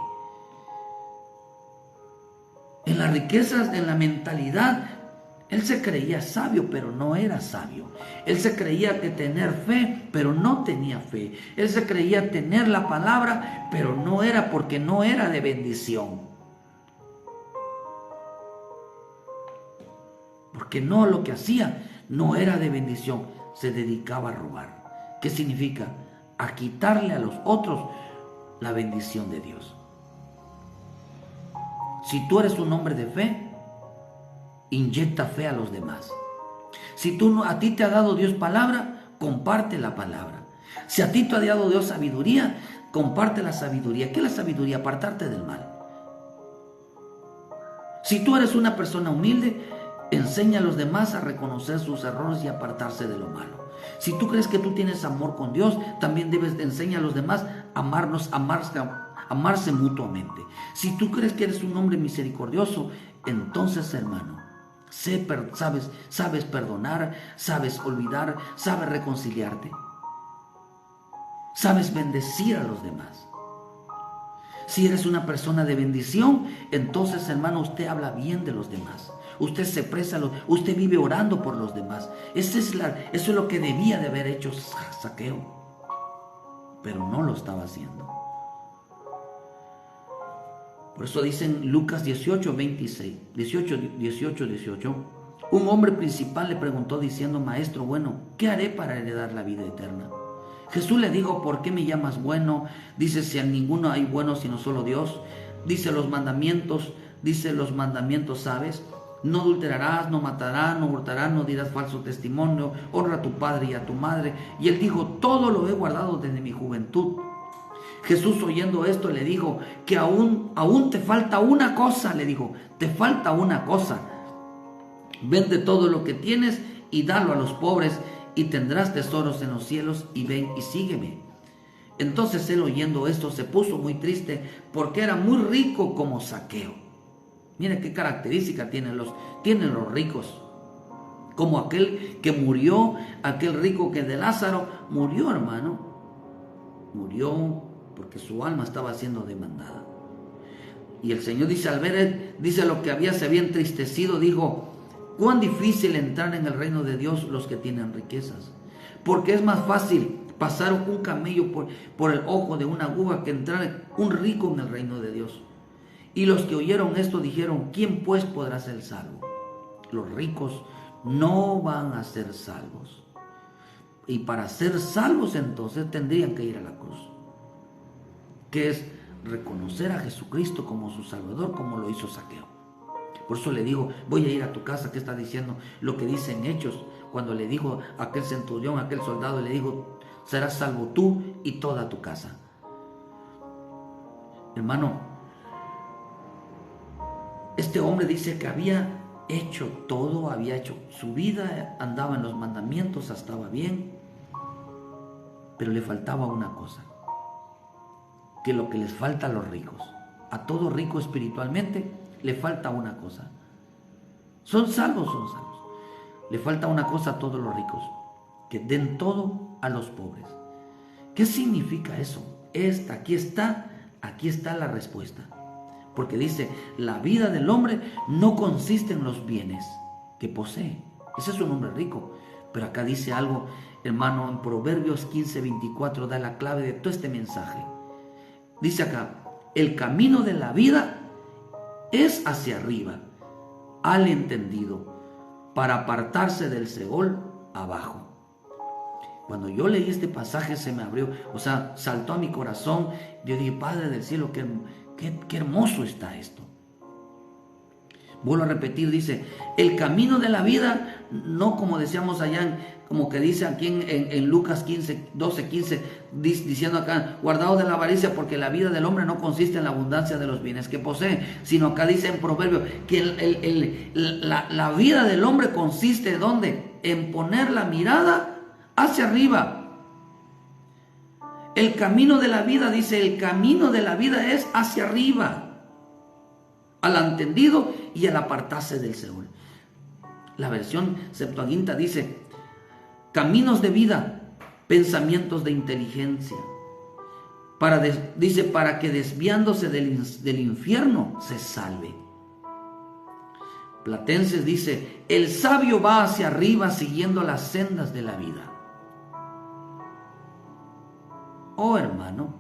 En las riquezas, en la mentalidad, él se creía sabio, pero no era sabio. Él se creía que tener fe, pero no tenía fe. Él se creía tener la palabra, pero no era, porque no era de bendición. Porque no, lo que hacía no era de bendición. Se dedicaba a robar. ¿Qué significa? A quitarle a los otros la bendición de Dios. Si tú eres un hombre de fe, inyecta fe a los demás. Si a ti te ha dado Dios palabra, comparte la palabra. Si a ti te ha dado Dios sabiduría, comparte la sabiduría. ¿Qué es la sabiduría? Apartarte del mal. Si tú eres una persona humilde, enseña a los demás a reconocer sus errores y apartarse de lo malo. Si tú crees que tú tienes amor con Dios, también debes de enseñar a los demás a amarse mutuamente. Si tú crees que eres un hombre misericordioso, entonces, hermano, sabes perdonar, sabes olvidar, sabes reconciliarte, sabes bendecir a los demás. Si eres una persona de bendición, entonces, hermano, usted habla bien de los demás. Usted se expresa, usted vive orando por los demás. Eso es lo que debía de haber hecho Zaqueo, pero no lo estaba haciendo. Por eso dicen Lucas 18, 18. Un hombre principal le preguntó diciendo, maestro bueno, ¿qué haré para heredar la vida eterna? Jesús le dijo, ¿por qué me llamas bueno? Dice, si en ninguno hay bueno sino solo Dios. Dice los mandamientos, ¿sabes? No adulterarás, no matarás, no hurtarás, no dirás falso testimonio, honra a tu padre y a tu madre. Y él dijo, todo lo he guardado desde mi juventud. Jesús, oyendo esto, le dijo que aún te falta una cosa, le dijo, te falta una cosa. Vende todo lo que tienes y dalo a los pobres y tendrás tesoros en los cielos, y ven y sígueme. Entonces él, oyendo esto, se puso muy triste porque era muy rico como Zaqueo. Miren qué característica tienen los ricos. Como aquel que murió, aquel rico que de Lázaro murió, hermano. Murió porque su alma estaba siendo demandada. Y el Señor dice, al ver, dice lo que se había entristecido, dijo, cuán difícil entrar en el reino de Dios los que tienen riquezas. Porque es más fácil pasar un camello por el ojo de una aguja que entrara un rico en el reino de Dios. Y los que oyeron esto dijeron, ¿quién pues podrá ser salvo? Los ricos no van a ser salvos. Y para ser salvos entonces tendrían que ir a la cruz, que es reconocer a Jesucristo como su Salvador, como lo hizo Zaqueo. Por eso le digo, voy a ir a tu casa. ¿Qué está diciendo? Lo que dice en Hechos, cuando le dijo a aquel centurión, a aquel soldado, le dijo, serás salvo tú y toda tu casa. Hermano, este hombre dice que había hecho todo, había hecho su vida, andaba en los mandamientos, estaba bien, pero le faltaba una cosa, que lo que les falta a los ricos, a todo rico espiritualmente, le falta una cosa. Son salvos. Le falta una cosa a todos los ricos, que den todo a los pobres. ¿Qué significa eso? Aquí está la respuesta. Porque dice, la vida del hombre no consiste en los bienes que posee. Ese es un hombre rico. Pero acá dice algo, hermano, en Proverbios 15:24 da la clave de todo este mensaje. Dice acá, el camino de la vida es hacia arriba, al entendido, para apartarse del Seol abajo. Cuando yo leí este pasaje se me abrió, saltó a mi corazón. Yo dije, Padre del cielo, qué hermoso está esto. Vuelvo a repetir, dice, el camino de la vida, no como decíamos allá, como que dice aquí en Lucas 12:15, diciendo acá, guardaos de la avaricia, porque la vida del hombre no consiste en la abundancia de los bienes que posee, sino acá dice en Proverbio que la vida del hombre consiste, ¿dónde? En poner la mirada hacia arriba. El camino de la vida, dice, el camino de la vida es hacia arriba, al entendido y al apartarse del Seol. La versión Septuaginta dice, caminos de vida, pensamientos de inteligencia, dice, para que desviándose del infierno se salve. Platenses dice, el sabio va hacia arriba siguiendo las sendas de la vida. Oh hermano,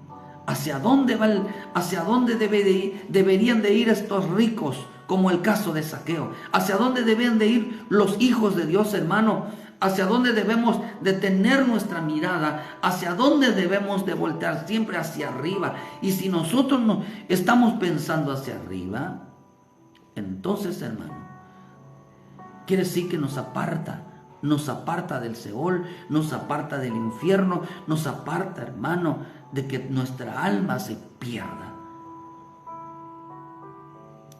¿hacia dónde deberían de ir estos ricos, como el caso de Zaqueo? ¿Hacia dónde deben de ir los hijos de Dios, hermano? ¿Hacia dónde debemos de tener nuestra mirada? ¿Hacia dónde debemos de voltear? Siempre hacia arriba. Y si nosotros no estamos pensando hacia arriba, entonces, hermano, quiere decir que nos aparta del Seol, nos aparta del infierno, nos aparta, hermano, de que nuestra alma se pierda.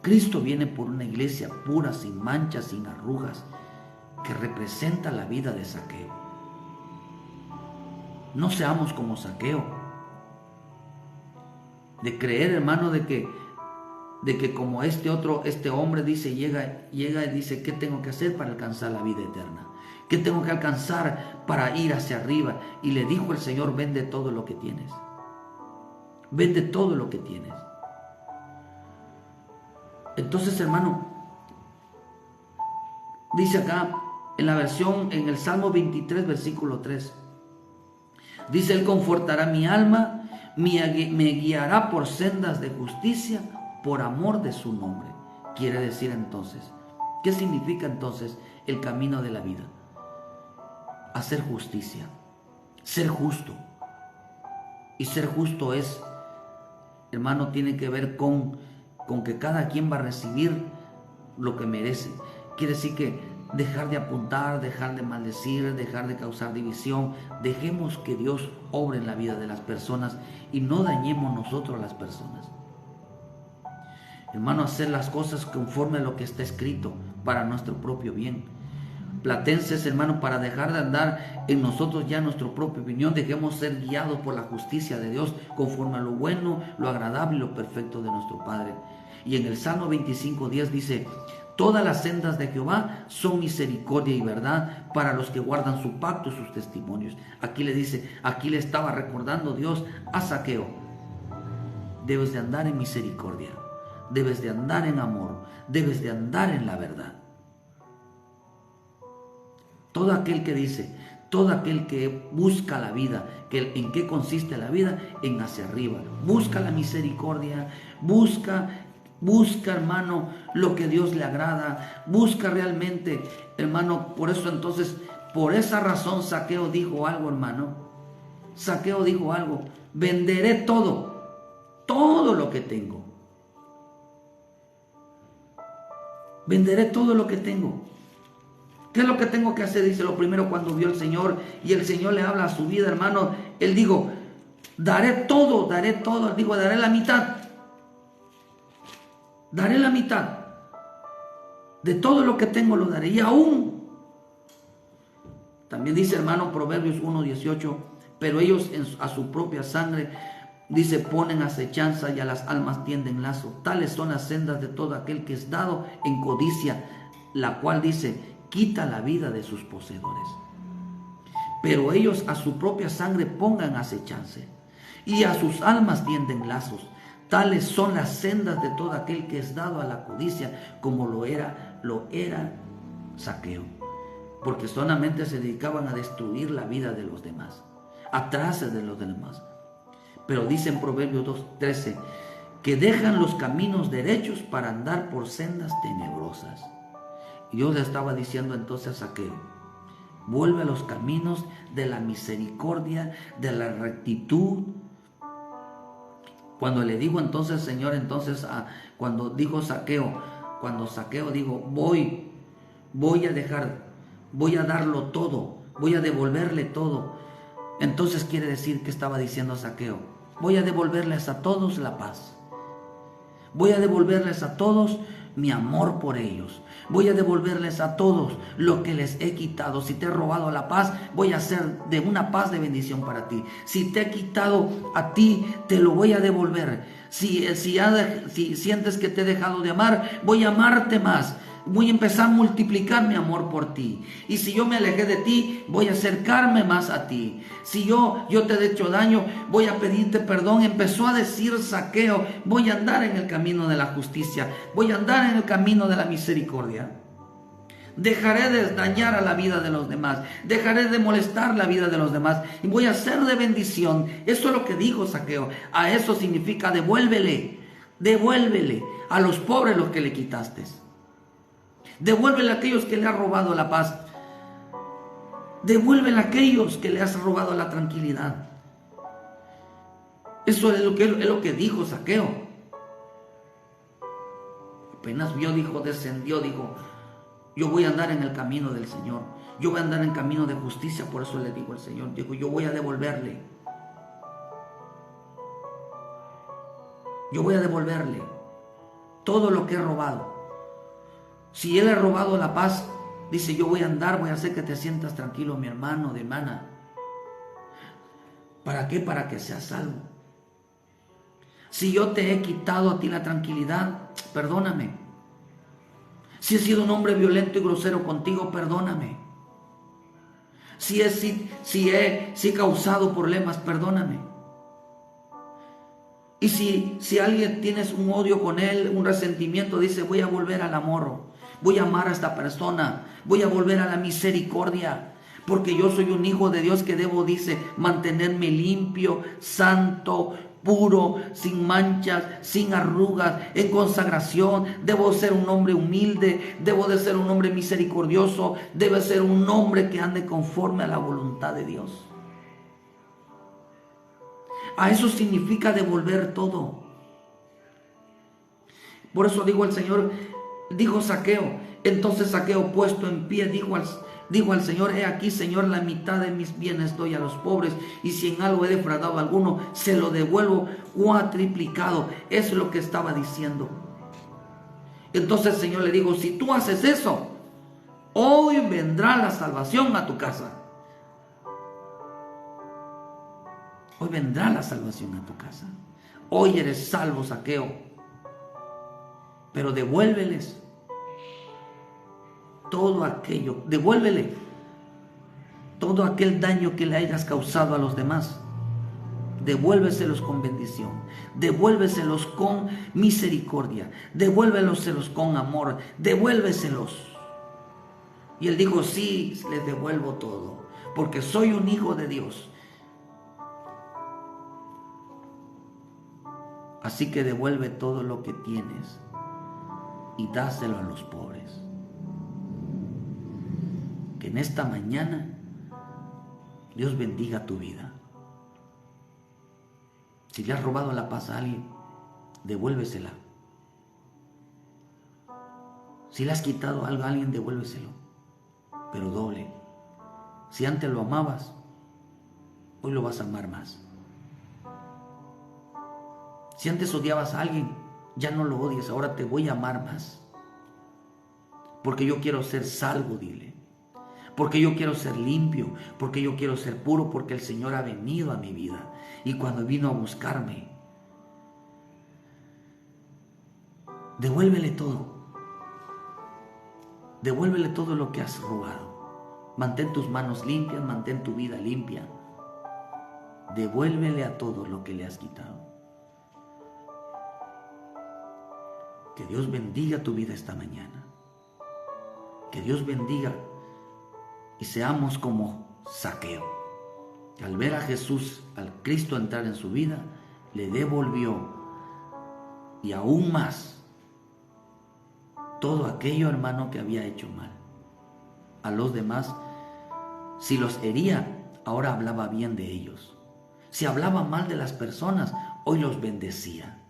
Cristo viene por una iglesia pura, sin manchas, sin arrugas, que representa la vida de Zaqueo. No seamos como Zaqueo, de creer, hermano, de que como este hombre dice, llega y dice, ¿qué tengo que hacer para alcanzar la vida eterna? ¿Qué tengo que alcanzar para ir hacia arriba? Y le dijo el Señor, vende todo lo que tienes. Vende todo lo que tienes. Entonces, hermano, dice acá en la versión, en el Salmo 23, versículo 3, dice, Él confortará mi alma, me guiará por sendas de justicia, por amor de su nombre. Quiere decir entonces, ¿qué significa entonces el camino de la vida? Hacer justicia, ser justo. Y ser justo es, hermano, tiene que ver con que cada quien va a recibir lo que merece. Quiere decir que dejar de apuntar, dejar de maldecir, dejar de causar división. Dejemos que Dios obre en la vida de las personas y no dañemos nosotros a las personas. Hermano, hacer las cosas conforme a lo que está escrito para nuestro propio bien. Platenses, hermano, para dejar de andar en nosotros ya nuestra propia opinión, dejemos ser guiados por la justicia de Dios conforme a lo bueno, lo agradable y lo perfecto de nuestro Padre. Y en el Salmo 25:10 dice, todas las sendas de Jehová son misericordia y verdad para los que guardan su pacto y sus testimonios. Aquí le estaba recordando Dios a Zaqueo, debes de andar en misericordia, debes de andar en amor, debes de andar en la verdad. Todo aquel que dice, Todo aquel que busca la vida, ¿en qué consiste la vida? En hacia arriba. Busca la misericordia, busca, hermano, lo que Dios le agrada. Busca realmente, hermano, por eso entonces, por esa razón Zaqueo dijo algo, hermano. Zaqueo dijo algo: venderé todo lo que tengo. Venderé todo lo que tengo. ¿Qué es lo que tengo que hacer? Dice, lo primero, cuando vio al Señor y el Señor le habla a su vida, hermano, él dijo, daré todo, digo, daré la mitad. Daré la mitad. De todo lo que tengo lo daré. Y aún, también dice, hermano, Proverbios 1:18, pero ellos a su propia sangre, dice, ponen acechanza y a las almas tienden lazo. Tales son las sendas de todo aquel que es dado en codicia, la cual, dice, quita la vida de sus poseedores. Pero ellos a su propia sangre pongan acechanza y a sus almas tienden lazos. Tales son las sendas de todo aquel que es dado a la codicia, como lo era Zaqueo. Porque solamente se dedicaban a destruir la vida de los demás, atrás de los demás. Pero dice en Proverbios 2:13 que dejan los caminos derechos para andar por sendas tenebrosas. Y Dios le estaba diciendo entonces a Zaqueo, vuelve a los caminos de la misericordia, de la rectitud. Cuando le dijo entonces el Señor, cuando dijo Zaqueo, cuando Zaqueo dijo, voy a darlo todo, voy a devolverle todo. Entonces quiere decir que estaba diciendo Zaqueo, voy a devolverles a todos la paz. Voy a devolverles a todos mi amor por ellos. Voy a devolverles a todos lo que les he quitado. Si te he robado la paz, voy a hacer de una paz de bendición para ti. Si te he quitado a ti, te lo voy a devolver. Si sientes que te he dejado de amar, voy a amarte más. Voy a empezar a multiplicar mi amor por ti. Y si yo me alejé de ti, voy a acercarme más a ti. Si yo te he hecho daño, voy a pedirte perdón. Empezó a decir Zaqueo, voy a andar en el camino de la justicia. Voy a andar en el camino de la misericordia. Dejaré de dañar a la vida de los demás. Dejaré de molestar la vida de los demás. Y voy a ser de bendición. Eso es lo que dijo Zaqueo. A eso significa devuélvele a los pobres los que le quitaste. Devuélvele a aquellos que le has robado la paz. Devuélvele a aquellos que le has robado la tranquilidad. Eso es lo que dijo Zaqueo. Apenas vio, descendió, dijo, yo voy a andar en el camino del Señor. Yo voy a andar en el camino de justicia. Por eso le dijo el Señor, dijo, yo voy a devolverle. Yo voy a devolverle todo lo que he robado. Si él ha robado la paz, dice, yo voy a andar, voy a hacer que te sientas tranquilo, mi hermano, de hermana. ¿Para qué? Para que seas salvo. Si yo te he quitado a ti la tranquilidad, perdóname. Si he sido un hombre violento y grosero contigo, perdóname. Si he causado problemas, perdóname. Y si alguien tienes un odio con él, un resentimiento, dice, voy a volver al amor. Voy a amar a esta persona. Voy a volver a la misericordia. Porque yo soy un hijo de Dios que debo, dice, mantenerme limpio, santo, puro, sin manchas, sin arrugas, en consagración. Debo ser un hombre humilde. Debo de ser un hombre misericordioso. Debe ser un hombre que ande conforme a la voluntad de Dios. A eso significa devolver todo. Por eso dijo el Señor, dijo Zaqueo. Entonces Zaqueo, puesto en pie, dijo al Señor, he aquí, Señor, la mitad de mis bienes doy a los pobres, y si en algo he defraudado a alguno, se lo devuelvo cuatriplicado. Eso es lo que estaba diciendo. Entonces el Señor le dijo, si tú haces eso, hoy vendrá la salvación a tu casa. Hoy vendrá la salvación a tu casa. Hoy eres salvo, Zaqueo. Pero devuélveles todo aquello. Devuélvele todo aquel daño que le hayas causado a los demás. Devuélveselos con bendición. Devuélveselos con misericordia. Devuélveselos con amor. Devuélveselos. Y él dijo, sí, les devuelvo todo. porque soy un hijo de Dios. Así que devuelve todo lo que tienes y dáselo a los pobres. Que en esta mañana Dios bendiga tu vida. Si le has robado la paz a alguien, devuélvesela. Si le has quitado algo a alguien, devuélveselo, pero doble. Si antes lo amabas, hoy lo vas a amar más. Si antes odiabas a alguien, ya no lo odies, ahora te voy a amar más. Porque yo quiero ser salvo, dile. Porque yo quiero ser limpio, porque yo quiero ser puro, porque el Señor ha venido a mi vida. Y cuando vino a buscarme, devuélvele todo. Devuélvele todo lo que has robado. Mantén tus manos limpias, mantén tu vida limpia. Devuélvele a todo lo que le has quitado. Que Dios bendiga tu vida esta mañana. Que Dios bendiga y seamos como Zaqueo. Al ver a Jesús, al Cristo entrar en su vida, le devolvió y aún más todo aquello, hermano, que había hecho mal. A los demás, si los hería, ahora hablaba bien de ellos. Si hablaba mal de las personas, hoy los bendecía.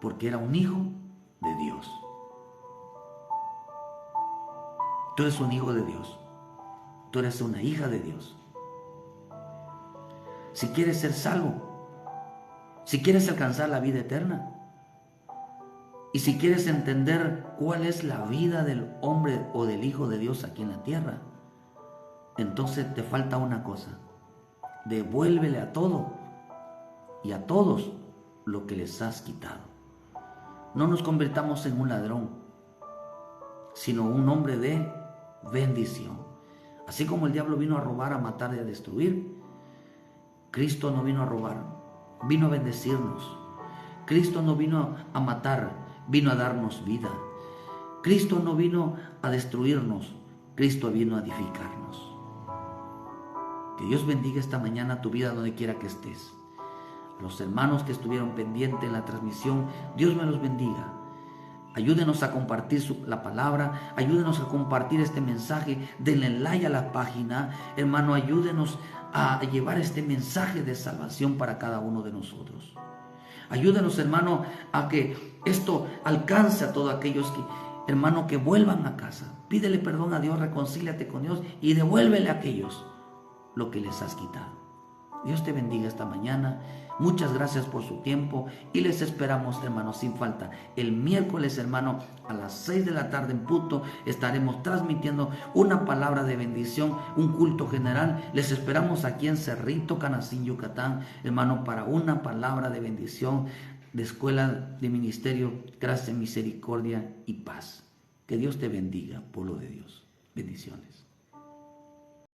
Porque era un hijo de Dios. Tú eres un hijo de Dios. Tú eres una hija de Dios. Si quieres ser salvo, si quieres alcanzar la vida eterna, y si quieres entender cuál es la vida del hombre o del hijo de Dios aquí en la tierra, entonces te falta una cosa. Devuélvele a todo y a todos lo que les has quitado. No nos convirtamos en un ladrón, sino un hombre de bendición. Así como el diablo vino a robar, a matar y a destruir, Cristo no vino a robar, vino a bendecirnos. Cristo no vino a matar, vino a darnos vida. Cristo no vino a destruirnos, Cristo vino a edificarnos. Que Dios bendiga esta mañana tu vida donde quiera que estés. A los hermanos que estuvieron pendientes en la transmisión, Dios me los bendiga. Ayúdenos a compartir la palabra, ayúdenos a compartir este mensaje, denle like a la página, hermano, ayúdenos a llevar este mensaje de salvación para cada uno de nosotros. Ayúdenos, hermano, a que esto alcance a todos aquellos que, hermano, que vuelvan a casa. Pídele perdón a Dios, reconcíliate con Dios y devuélvele a aquellos lo que les has quitado. Dios te bendiga esta mañana. Muchas gracias por su tiempo y les esperamos, hermanos, sin falta. El miércoles, hermano, a las 6 de la tarde en punto estaremos transmitiendo una palabra de bendición, un culto general. Les esperamos aquí en Cerrito, Canacín, Yucatán, hermano, para una palabra de bendición de Escuela de Ministerio, Gracia, Misericordia y Paz. Que Dios te bendiga, pueblo de Dios. Bendiciones.